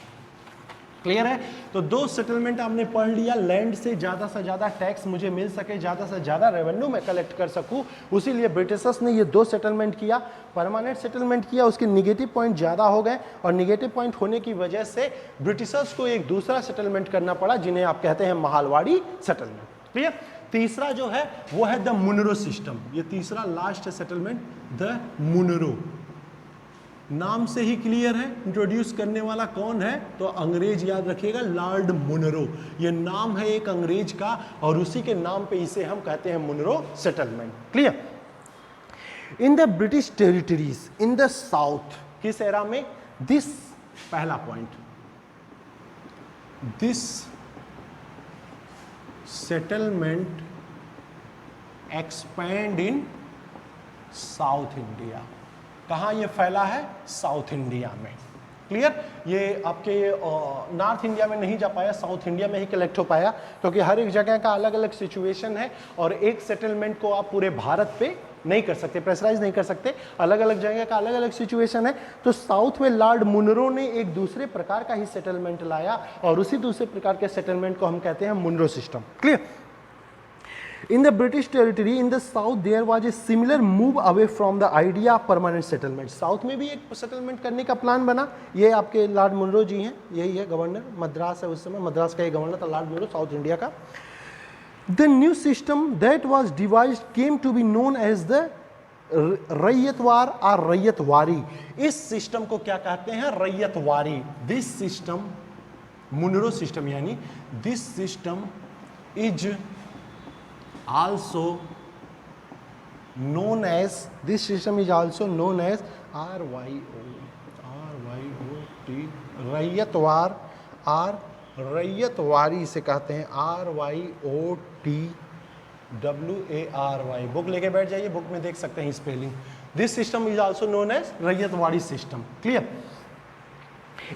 क्लियर है? तो 2 सेटलमेंट आपने पढ़ लिया। लैंड से ज़्यादा टैक्स मुझे मिल सके, ज़्यादा से ज़्यादा रेवेन्यू मैं कलेक्ट कर सकूं, उसीलिए ब्रिटिशर्स ने ये 2 सेटलमेंट किया। परमानेंट सेटलमेंट किया, उसके निगेटिव पॉइंट ज़्यादा हो गए, और निगेटिव पॉइंट होने की वजह से ब्रिटिशर्स को एक दूसरा सेटलमेंट करना पड़ा, जिन्हें आप कहते हैं महालवाड़ी सेटलमेंट। क्लियर? तीसरा जो है वो है द मुनरो सिस्टम। ये तीसरा लास्ट सेटलमेंट, द मुनरो। नाम से ही क्लियर है, इंट्रोड्यूस करने वाला कौन है? तो अंग्रेज, याद रखिएगा, लॉर्ड मुनरो। ये नाम है एक अंग्रेज का, और उसी के नाम पे इसे हम कहते हैं Munro settlement. Clear? In the British territories in the south, किस एरा में? दिस, पहला point, this settlement expand in South India. कहाँ ये फैला है? साउथ इंडिया में। क्लियर? ये आपके नॉर्थ इंडिया में नहीं जा पाया, साउथ इंडिया में ही कलेक्ट हो पाया, क्योंकि हर एक जगह का अलग अलग सिचुएशन है, और एक सेटलमेंट को आप पूरे भारत पे नहीं कर सकते, प्रेशराइज नहीं कर सकते। अलग अलग जगह का अलग अलग सिचुएशन है। तो साउथ में लॉर्ड मुनरो ने एक दूसरे प्रकार का ही सेटलमेंट लाया, और उसी दूसरे प्रकार के सेटलमेंट को हम कहते हैं Munro system. Clear? In the British territory in the south there was a similar move away from the idea of permanent settlement. South में भी एक सेटलमेंट करने का प्लान बना। ये आपके लॉर्ड मुनरो जी हैं, यही है गवर्नर, मद्रास है उस समय, मद्रास का ये गवर्नर था लॉर्ड मुनरो, साउथ इंडिया का। The new system that was devised came to be known as the रैयतवार और रैयतवारी। इस सिस्टम को क्या कहते हैं? Ryotwari. This system, Munro system, यानी this system is also known as, this system is also known as RYOT, रैयतवार और रैयतवारी से कहते हैं, RYOTWARY। बुक लेके बैठ जाइए, बुक में देख सकते हैं spelling. This system is also known as ryotwari system. Clear?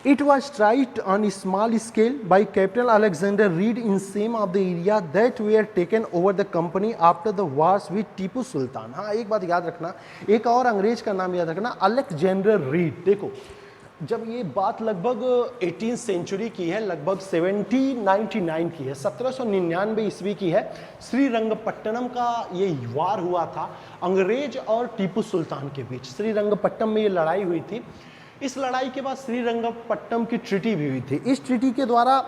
It was tried on a small scale by Captain Alexander Reed in some of the area that were taken over the company after the wars with Tipu Sultan। हाँ, एक बात याद रखना, एक और अंग्रेज का नाम याद रखना, अलेक्जेंडर रीड। देखो, जब ये बात लगभग 18th सेंचुरी की है, लगभग 1799 की है, 1799 ईस्वी की है। श्रीरंगपट्टनम का ये वार हुआ था अंग्रेज और टीपू सुल्तान के बीच। श्रीरंगपट्टनम में ये लड़ाई हुई थी। इस लड़ाई के बाद श्रीरंगपट्टनम की ट्रीटी भी हुई थी। इस ट्रीटी के द्वारा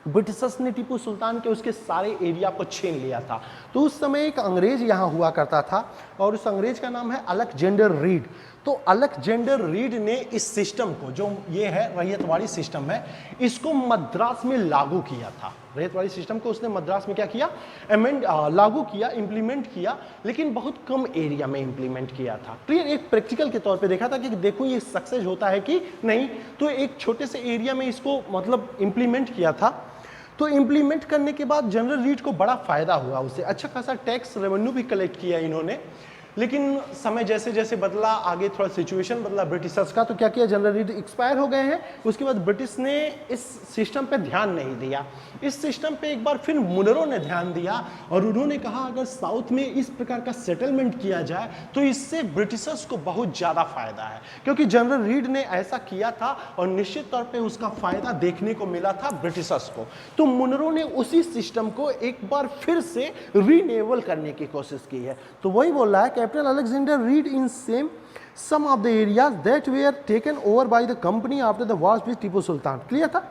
ब्रिटिशर्स ने टीपू सुल्तान के उसके सारे एरिया को छीन लिया था। तो उस समय एक अंग्रेज यहाँ हुआ करता था और उस अंग्रेज का नाम है अलेक्जेंडर रीड। तो अलेक्जेंडर रीड ने इस सिस्टम को, जो ये है रैयतवाड़ी सिस्टम है, इसको मद्रास में लागू किया था। रैयतवाड़ी सिस्टम को उसने मद्रास में क्या किया, लागू किया, इंप्लीमेंट किया, लेकिन बहुत कम एरिया में इंप्लीमेंट किया था। क्लियर, एक प्रैक्टिकल के तौर पे देखा था कि देखो ये सक्सेस होता है कि नहीं। तो एक छोटे से एरिया में इसको मतलब इंप्लीमेंट किया था। तो इंप्लीमेंट करने के बाद जनरल रीड को बड़ा फायदा हुआ, उसे अच्छा खासा टैक्स रेवेन्यू भी कलेक्ट किया इन्होंने। लेकिन समय जैसे जैसे बदला, आगे थोड़ा सिचुएशन बदला ब्रिटिशर्स का, तो क्या किया, जनरल रीड एक्सपायर हो गए हैं। उसके बाद ब्रिटिश ने इस सिस्टम पे ध्यान नहीं दिया। इस सिस्टम पे एक बार फिर मुनरो ने ध्यान दिया और उन्होंने कहा अगर साउथ में इस प्रकार का सेटलमेंट किया जाए तो इससे ब्रिटिशर्स को बहुत ज़्यादा फायदा है, क्योंकि जनरल रीड ने ऐसा किया था और निश्चित तौर पर उसका फायदा देखने को मिला था ब्रिटिशर्स को। तो मुनरो ने उसी सिस्टम को एक बार फिर से रीनेवल करने की कोशिश की है। तो वही बोल रहा है Captain Alexander Reed in some of the areas that were taken over by the company after the wars with Tipu Sultan. Clear था?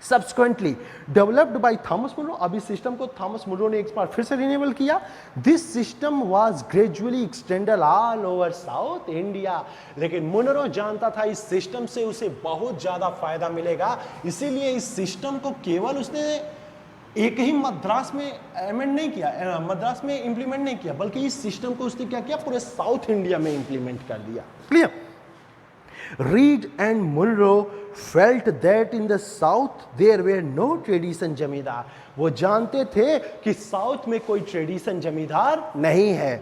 Subsequently developed by Thomas Munro. अब इस सिस्टम को थॉमस मुनरो ने एक बार फिर से रिन्यूअल किया। This system was gradually extended all over south India. लेकिन मुनरो जानता था इस सिस्टम से उसे बहुत ज़्यादा फायदा मिलेगा, इसीलिए इस सिस्टम को केवल उसने एक ही मद्रास में अमेंड नहीं किया, मद्रास में इंप्लीमेंट नहीं किया, बल्कि इस सिस्टम को उसने क्या किया, पूरे साउथ इंडिया में इंप्लीमेंट कर दिया। Clear? Reed and Munro felt that in the south there were no tradition जमींदार। वो जानते थे कि साउथ में कोई ट्रेडिशन जमींदार नहीं है।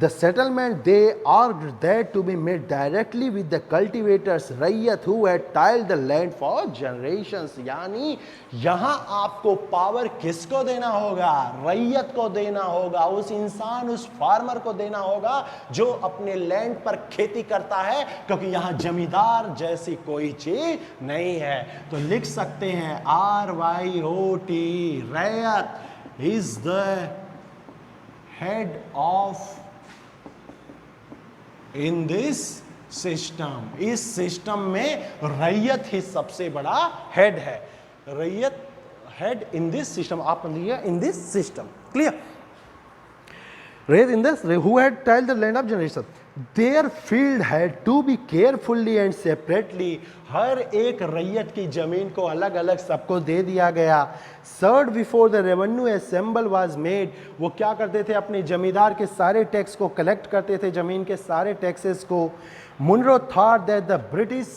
The settlement they argued that to be made directly with the cultivators रैयत who had tilled the land for generations। यानी यहाँ आपको पावर किसको देना होगा, रैयत को देना होगा, उस इंसान, उस फार्मर को देना होगा जो अपने लैंड पर खेती करता है, क्योंकि यहाँ जमींदार जैसी कोई चीज नहीं है। तो लिख सकते हैं RYOT, रैयत is the head of in this system. इस सिस्टम में रैयत ही सबसे बड़ा हेड है। रैयत हेड इन दिस सिस्टम, आप लिखिए in this system. Clear? Ryot in this who had tilled the land of generation, their field had to be carefully and separately. हर एक रैयत की जमीन को अलग अलग सबको दे दिया गया। Surd before the revenue assemble was made. वो क्या करते थे, अपने जमींदार के सारे टैक्स को कलेक्ट करते थे, जमीन के सारे टैक्सेस को। Munro thought that the British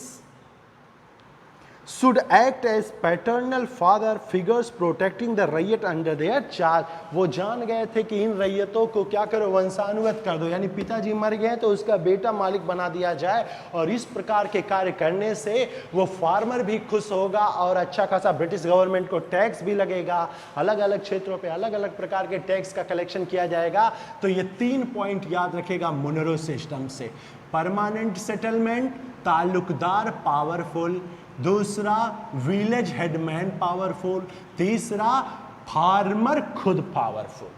should act as paternal father figures protecting the रैयत under their charge। वो जान गए थे कि इन रैयतों को क्या करो, वंशानुगत कर दो, यानी पिताजी मर गए तो उसका बेटा मालिक बना दिया जाए। और इस प्रकार के कार्य करने से वो फार्मर भी खुश होगा और अच्छा खासा ब्रिटिश गवर्नमेंट को टैक्स भी लगेगा, अलग अलग क्षेत्रों पे अलग अलग प्रकार के टैक्स का कलेक्शन किया जाएगा। तो ये 3 पॉइंट याद रखेगा मुनरो सिस्टम से। परमानेंट सेटलमेंट, ताल्लुकदार पावरफुल, दूसरा विलेज हेडमैन पावरफुल, तीसरा फार्मर खुद पावरफुल।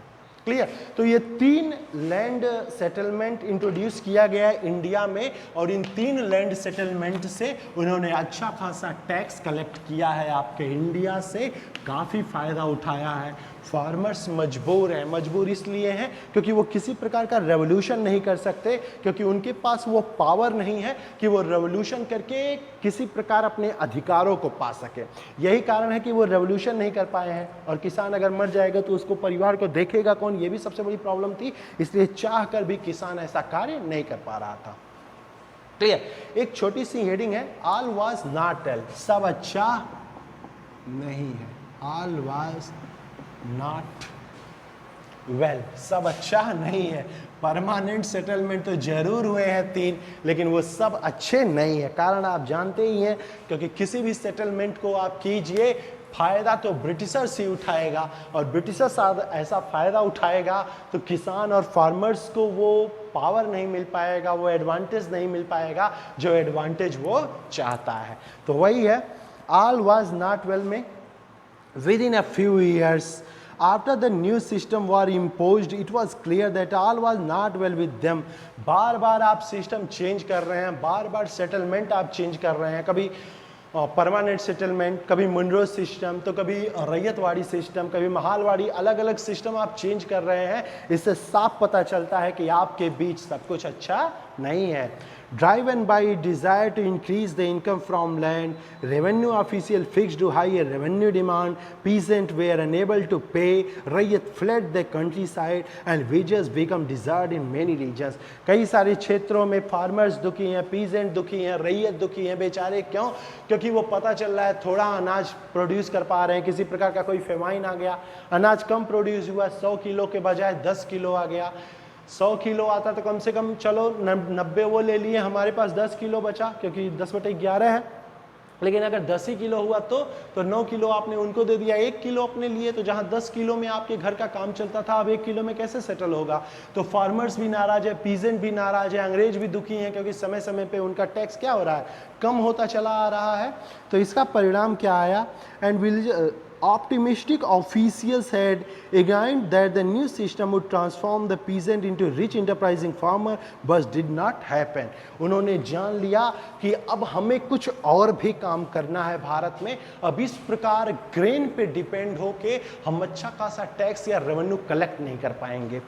क्लियर? तो ये 3 लैंड सेटलमेंट इंट्रोड्यूस किया गया है इंडिया में, और इन 3 लैंड सेटलमेंट से उन्होंने अच्छा खासा टैक्स कलेक्ट किया है आपके इंडिया से, काफ़ी फ़ायदा उठाया है। फार्मर्स मजबूर हैं, मजबूर इसलिए हैं क्योंकि वो किसी प्रकार का रेवोल्यूशन नहीं कर सकते, क्योंकि उनके पास वो पावर नहीं है कि वो रेवोल्यूशन करके किसी प्रकार अपने अधिकारों को पा सके। यही कारण है कि वो रेवोल्यूशन नहीं कर पाए हैं। और किसान अगर मर जाएगा तो उसको परिवार को देखेगा कौन, ये भी सबसे बड़ी प्रॉब्लम थी। इसलिए चाह कर भी किसान ऐसा कार्य नहीं कर पा रहा था। क्लियर? एक छोटी सी हेडिंग है, ऑल वाज नॉट वेल, सब अच्छा नहीं है। ऑल वाज नॉट वेल, सब अच्छा नहीं है। परमानेंट सेटलमेंट तो जरूर हुए हैं 3, लेकिन वो सब अच्छे नहीं है। कारण आप जानते ही हैं, क्योंकि किसी भी सेटलमेंट को आप कीजिए, फायदा तो ब्रिटिशर्स ही उठाएगा, और ब्रिटिशर्स ऐसा फायदा उठाएगा तो किसान और फार्मर्स को वो पावर नहीं मिल पाएगा, वो एडवांटेज नहीं मिल पाएगा जो एडवांटेज वो चाहता है। तो वही है, ऑल वाज नॉट वेल में within a few years after the new system were imposed it was clear that all was not well with them। बार बार आप सिस्टम चेंज कर रहे हैं, बार बार सेटलमेंट आप चेंज कर रहे हैं, कभी परमानेंट सेटलमेंट, कभी मुनरो सिस्टम, तो कभी रैयतवाड़ी सिस्टम, कभी महालवाड़ी, अलग अलग सिस्टम आप चेंज कर रहे हैं। इससे साफ पता चलता है कि आपके बीच सब कुछ अच्छा नहीं है। Driven by desire to increase the income from land, revenue official fixed to higher revenue demand, peasants were unable to pay, रैयत fled the countryside and wages become desired in many regions। कई सारे क्षेत्रों में farmers दुखी हैं, peasant दुखी हैं, रैयत दुखी हैं बेचारे। क्यों? क्योंकि वो पता चल रहा है थोड़ा अनाज प्रोड्यूस कर पा रहे हैं, किसी प्रकार का कोई फेमाइन आ गया, अनाज कम प्रोड्यूस हुआ, 100 किलो के बजाय 10 किलो आ गया। 100 किलो आता तो कम से कम चलो 90 वो ले लिए, हमारे पास 10 किलो बचा, क्योंकि 10/11 है। लेकिन अगर 10 ही किलो हुआ तो 9 किलो आपने उनको दे दिया, 1 किलो अपने लिए। तो जहां 10 किलो में आपके घर का काम चलता था, अब 1 किलो में कैसे सेटल होगा? तो फार्मर्स भी नाराज है, पीजेंट भी नाराज है, अंग्रेज भी दुखी हैं, क्योंकि समय समय पे उनका टैक्स क्या हो रहा है, कम होता चला आ रहा है। तो इसका परिणाम क्या आया? And optimistic officials had imagined that the new system would transform the peasant into rich enterprising farmer, but did not happen। उन्होंने जान लिया कि अब हमें कुछ और भी काम करना है भारत में। अब इस प्रकार ग्रेन पे डिपेंड होके हम अच्छा खासा टैक्स या रेवेन्यू कलेक्ट नहीं कर पाएंगे।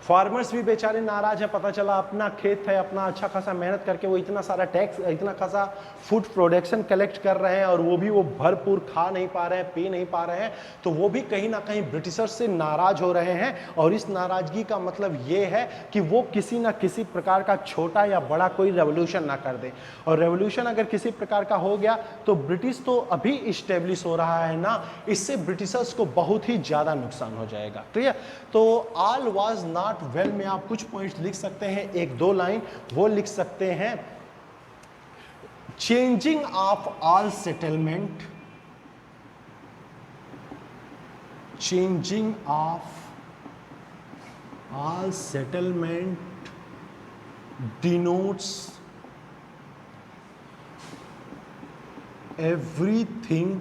फार्मर्स भी बेचारे नाराज है, पता चला अपना खेत है, अपना अच्छा खासा मेहनत करके वो इतना सारा टैक्स, इतना खासा फूड प्रोडक्शन कलेक्ट कर रहे हैं, और वो भी वो भरपूर खा नहीं पा रहे हैं, पी नहीं पा रहे हैं। तो वो भी कहीं ना कहीं ब्रिटिशर्स से नाराज हो रहे हैं। और इस नाराजगी का मतलब ये है कि वो किसी ना किसी प्रकार का छोटा या बड़ा कोई रेवोल्यूशन ना कर दे। और रेवोल्यूशन अगर किसी प्रकार का हो गया तो ब्रिटिश तो अभी इस्टेब्लिश हो रहा है ना, इससे ब्रिटिशर्स को बहुत ही ज्यादा नुकसान हो जाएगा। क्लियर? तो ऑल वाज नॉट वेल में आप कुछ पॉइंट्स लिख सकते हैं, 1-2 लाइन वो लिख सकते हैं। Changing of all settlement, changing of all settlement denotes everything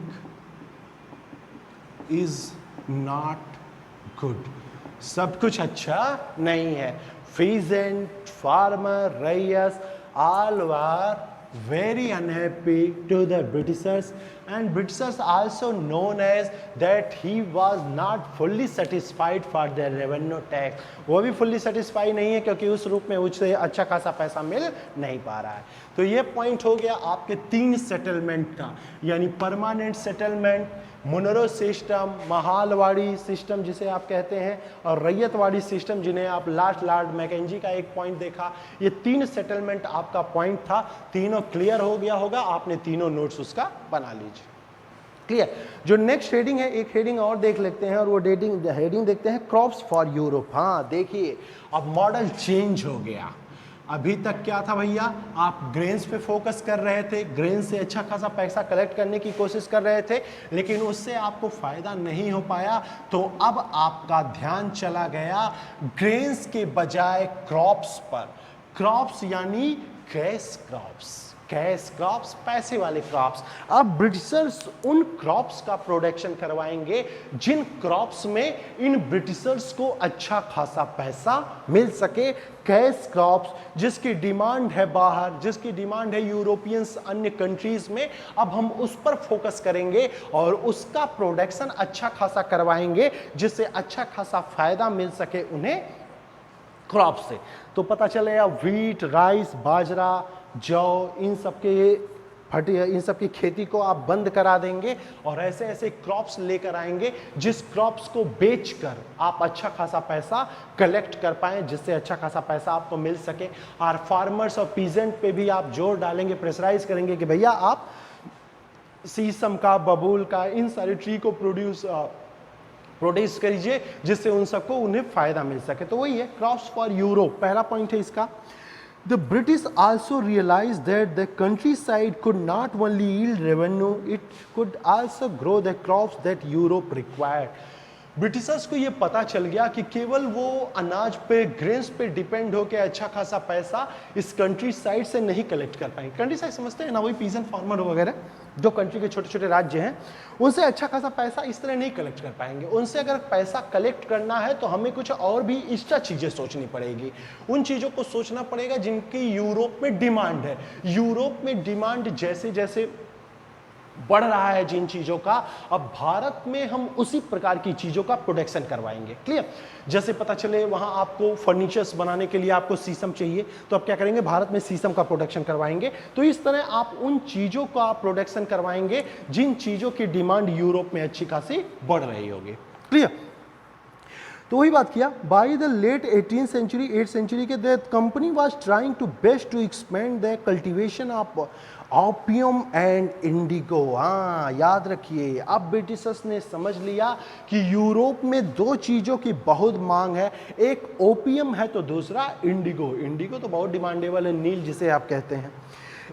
is not good। सब कुछ अच्छा नहीं है। Peasant, farmer, reyes, all were very unhappy to the Britishers, and Britishers also known as that he was not fully satisfied for their revenue tax। वो भी fully satisfied नहीं है, क्योंकि उस रूप में उससे अच्छा खासा पैसा मिल नहीं पा रहा है। तो ये पॉइंट हो गया आपके 3 सेटलमेंट का, यानी permanent settlement, Munro system, Mahalwari system जिसे आप कहते हैं, और रैयतवाड़ी सिस्टम जिन्हें आप लॉर्ड मैकेंजी का एक पॉइंट देखा। ये 3 सेटलमेंट आपका पॉइंट था। तीनों क्लियर हो गया होगा, आपने तीनों नोट्स उसका बना लीजिए। क्लियर? जो नेक्स्ट हेडिंग है, एक हेडिंग और देख लेते हैं, और वो हेडिंग देखते हैं क्रॉप्स फॉर यूरोप। हाँ देखिए, अब मॉडल चेंज हो गया। अभी तक क्या था भैया, आप ग्रेन्स पे फोकस कर रहे थे, ग्रेन से अच्छा खासा पैसा कलेक्ट करने की कोशिश कर रहे थे, लेकिन उससे आपको फायदा नहीं हो पाया। तो अब आपका ध्यान चला गया ग्रेन्स के बजाय क्रॉप्स पर। क्रॉप्स यानी कैश क्रॉप्स, कैश क्रॉप्स, पैसे वाले क्रॉप्स। अब ब्रिटिशर्स उन क्रॉप्स का प्रोडक्शन करवाएंगे जिन क्रॉप्स में इन ब्रिटिशर्स को अच्छा खासा पैसा मिल सके। कैश क्रॉप्स जिसकी डिमांड है बाहर, जिसकी डिमांड है यूरोपियंस अन्य कंट्रीज में, अब हम उस पर फोकस करेंगे और उसका प्रोडक्शन अच्छा खासा करवाएंगे, जिससे अच्छा खासा फायदा मिल सके उन्हें क्रॉप से। तो पता चलेगा व्हीट, राइस, बाजरा, जौ, इन सब की खेती को आप बंद करा देंगे और ऐसे ऐसे क्रॉप्स लेकर आएंगे जिस क्रॉप्स को बेचकर आप अच्छा खासा पैसा कलेक्ट कर पाएं, जिससे अच्छा खासा पैसा आपको मिल सके। और फार्मर्स और पीजेंट पे भी आप जोर डालेंगे, प्रेशराइज करेंगे कि भैया आप शीशम का, बबूल का, इन सारे ट्री को प्रोड्यूस करिए, जिससे उन सबको उन्हें फायदा मिल सके। तो वही है क्रॉप्स फॉर यूरोप, पहला पॉइंट है इसका। The British also realized that the countryside could not only yield revenue, it could also grow the crops that Europe required। Britishers को ये पता चल गया कि केवल वो अनाज पे, ग्रेन्स पे डिपेंड होकर अच्छा खासा पैसा इस कंट्री साइड से नहीं कलेक्ट कर पाएंगे। कंट्री साइड समझते हैं ना, वही पीजेंट फार्मर वगैरह। जो कंट्री के छोटे छोटे राज्य हैं उनसे अच्छा खासा पैसा इस तरह नहीं कलेक्ट कर पाएंगे। उनसे अगर पैसा कलेक्ट करना है तो हमें कुछ और भी एक्स्ट्रा चीज़ें सोचनी पड़ेगी। उन चीज़ों को सोचना पड़ेगा जिनकी यूरोप में डिमांड है। यूरोप में डिमांड जैसे जैसे बढ़ रहा है जिन चीज़ों का, अब भारत में हम उसी प्रकार की चीज़ों का प्रोडक्शन करवाएंगे। क्लियर? जैसे पता चले वहाँ आपको फर्नीचर्स बनाने के लिए आपको शीशम चाहिए, तो आप क्या करेंगे, भारत में शीशम का प्रोडक्शन करवाएंगे। तो इस तरह आप उन चीज़ों का प्रोडक्शन करवाएंगे जिन चीज़ों की डिमांड यूरोप में अच्छी खासी बढ़ रही होगी। क्लियर? तो वही बात किया, by the late 18th century 8th century के the company was trying to best to expand the cultivation of opium and indigo. हाँ, याद रखिए, अब ब्रिटिशर्स ने समझ लिया कि यूरोप में दो चीज़ों की बहुत मांग है, एक ओपियम है तो दूसरा इंडिगो। इंडिगो तो बहुत डिमांडेबल है, नील जिसे आप कहते हैं।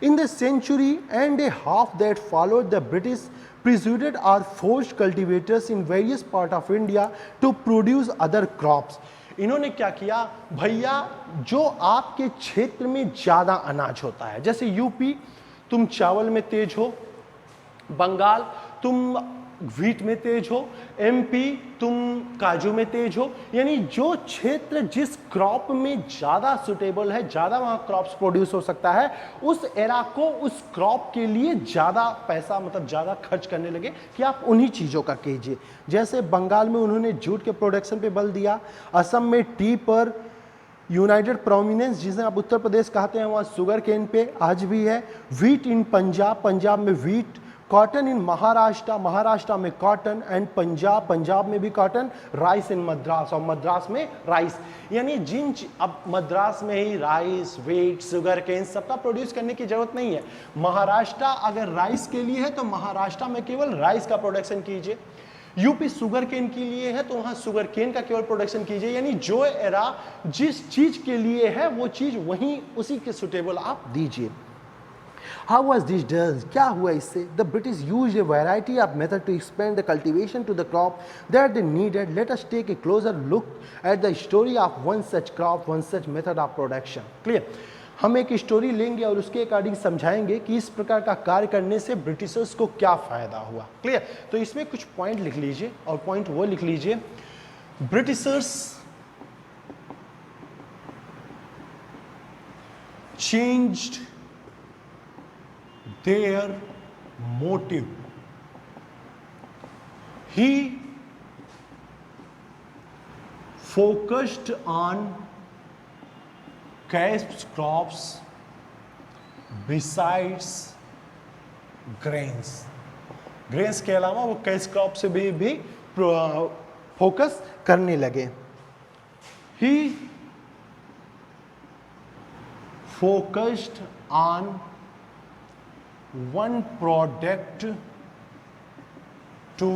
In the century and a half that followed, the British persuaded or forced cultivators in various parts of India to produce other crops. इन्होंने क्या किया, भैया जो आपके क्षेत्र में ज़्यादा अनाज होता है, जैसे यूपी तुम चावल में तेज हो, बंगाल तुम व्हीट में तेज हो, एमपी तुम काजू में तेज हो, यानी जो क्षेत्र जिस क्रॉप में ज़्यादा सुटेबल है, ज़्यादा वहाँ क्रॉप्स प्रोड्यूस हो सकता है, उस एरा को उस क्रॉप के लिए ज़्यादा पैसा मतलब ज़्यादा खर्च करने लगे कि आप उन्हीं चीज़ों का कीजिए। जैसे बंगाल में उन्होंने जूट के प्रोडक्शन पे बल दिया, असम में टी पर यूनाइटेड प्रोमिनेंस जिसे आप उत्तर प्रदेश कहते हैं वहाँ शुगर केन पे आज भी है, व्हीट इन पंजाब, पंजाब में wheat, cotton in Maharashtra, Maharashtra में कॉटन, एंड पंजाब, पंजाब में भी कॉटन, राइस इन मद्रास, और मद्रास में राइस। यानी अब मद्रास में ही राइस, व्हीट, शुगर केन सबका प्रोड्यूस करने की जरूरत नहीं है। महाराष्ट्र अगर राइस के लिए है तो महाराष्ट्र में केवल राइस का प्रोडक्शन कीजिए, यूपी शुगर केन के लिए है तो वहां शुगर केन का केवल प्रोडक्शन कीजिए। यानी जो एरा जिस चीज के लिए है वो चीज वहीं उसी के सुटेबल आप दीजिए। How was this done? क्या हुआ इससे? The British used a variety of methods to expand the cultivation to the crop that they needed. Let us take a closer look at the story of one such crop, one such method of production. Clear? हम एक story लेंगे और उसके according समझाएंगे कि इस प्रकार का कार्य करने से ब्रिटिशर्स को क्या फायदा हुआ। क्लियर? तो इसमें कुछ पॉइंट लिख लीजिए, और पॉइंट वो लिख लीजिए, Britishers changed their motive. He focused on cash crops besides grains. Grains के अलावा वो कैश क्रॉप से भी फोकस करने लगे। He focused on one product to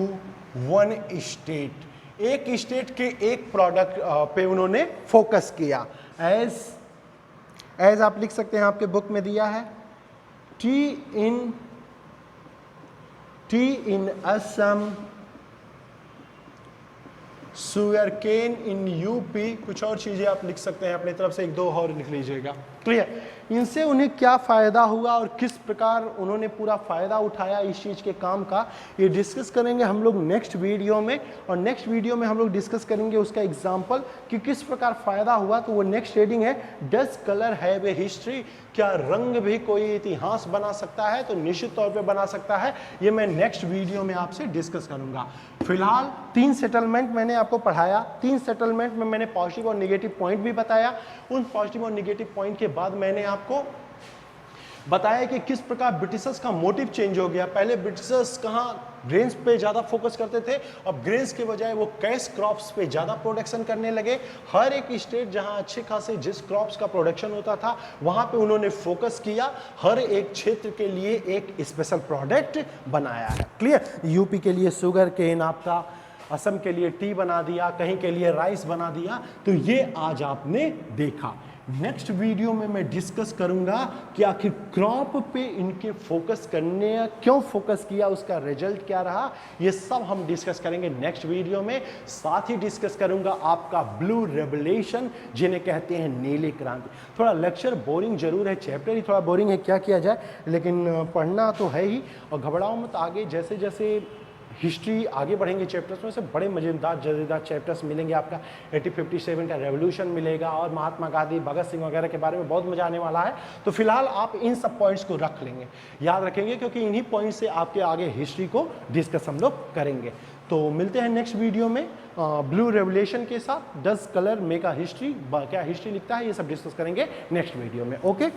one state. एक स्टेट के एक प्रोडक्ट पे उन्होंने फोकस किया। एज आप लिख सकते हैं, आपके बुक में दिया है, tea in Assam, sugar cane in UP, कुछ और चीजें आप लिख सकते हैं अपनी तरफ से, एक दो और लिख लीजिएगा। क्लियर? इनसे उन्हें क्या फायदा हुआ और किस प्रकार उन्होंने पूरा फायदा उठाया इस चीज के काम का, ये डिस्कस करेंगे हम लोग नेक्स्ट वीडियो में। और नेक्स्ट वीडियो में हम लोग डिस्कस करेंगे उसका एग्जांपल कि किस प्रकार फायदा हुआ। तो वो नेक्स्ट हेडिंग है, does colour have a history? क्या रंग भी कोई इतिहास बना सकता है? तो निश्चित तौर पे बना सकता है। ये मैं नेक्स्ट वीडियो में आपसे डिस्कस करूंगा। फिलहाल 3 सेटलमेंट मैंने आपको पढ़ाया। 3 सेटलमेंट में मैंने पॉजिटिव और नेगेटिव पॉइंट भी बताया। उन पॉजिटिव और नेगेटिव पॉइंट के बाद मैंने आपको बताया कि किस प्रकार ब्रिटिशर्स का मोटिव चेंज हो गया। पहले ब्रिटिशर्स कहाँ ग्रेन्स पे ज़्यादा फोकस करते थे, अब ग्रेन्स के बजाय वो कैश क्रॉप्स पे ज़्यादा प्रोडक्शन करने लगे। हर एक स्टेट जहाँ अच्छे खासे जिस क्रॉप्स का प्रोडक्शन होता था वहाँ पे उन्होंने फोकस किया, हर एक क्षेत्र के लिए एक स्पेशल प्रोडक्ट बनाया है। क्लियर? यूपी के लिए शुगर केन आपका, असम के लिए टी बना दिया, कहीं के लिए राइस बना दिया। तो ये आज आपने देखा। नेक्स्ट वीडियो में मैं डिस्कस करूंगा कि आखिर क्रॉप पे इनके फोकस करने या क्यों फोकस किया, उसका रिजल्ट क्या रहा, ये सब हम डिस्कस करेंगे नेक्स्ट वीडियो में। साथ ही डिस्कस करूंगा आपका ब्लू रेवलेशन, जिन्हें कहते हैं नीली क्रांति। थोड़ा लेक्चर बोरिंग जरूर है, चैप्टर ही थोड़ा बोरिंग है, क्या किया जाए, लेकिन पढ़ना तो है ही। और घबराओ मत, आगे जैसे जैसे हिस्ट्री आगे बढ़ेंगे चैप्टर्स में से बड़े मज़ेदार चैप्टर्स मिलेंगे। आपका 1857 का रेवोल्यूशन मिलेगा और महात्मा गांधी, भगत सिंह वगैरह के बारे में बहुत मजा आने वाला है। तो फिलहाल आप इन सब पॉइंट्स को रख लेंगे, याद रखेंगे, क्योंकि इन्हीं पॉइंट्स से आपके आगे हिस्ट्री को डिस्कस हम लोग करेंगे। तो मिलते हैं नेक्स्ट वीडियो में ब्लू रेवोल्यूशन के साथ। 10 कलर मेक अ हिस्ट्री, क्या हिस्ट्री लिखता है, ये सब डिस्कस करेंगे नेक्स्ट वीडियो में। ओके।